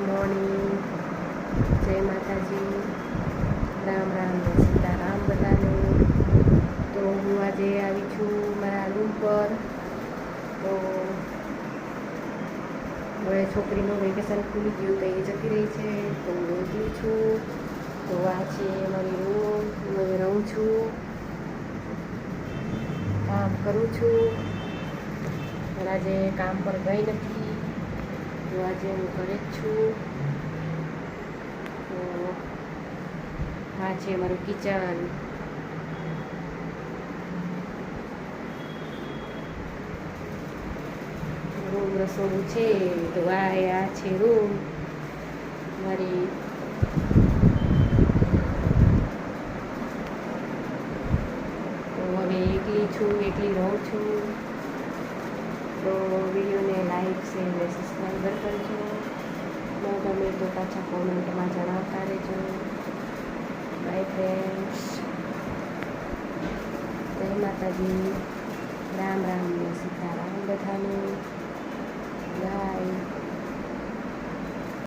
Morning, જય માતાજી, રામ રામ ને સીતારામ બધાને. તો હું આજે આવી છું મારા રૂમ પર. તો હવે છોકરીનું વેકેશન ખુલી ગયું તો એ જતી રહી છે, તો હું એકલી છું. તો આ છે મારી રૂમ, હું હવે રહું છું, કામ કરું છું. પણ આજે કામ પર ગઈ નથી, તો આજે હું ઘરે જ છું. તો આ છે મારું કિચન. રૂમ રસોડું છે. તો આ છે રૂમ મારી. તો હવે એકલી છું, એકલી રહું છું. તો વિડીયોને લાઈક શેર ને સબસ્ક્રાઈબર કરજો. ન ગમે તો પાછા કોમેન્ટમાં જણાવતા રહેજો. બાય ફ્રેન્ડ્સ, જય માતાજી, રામ રામ ને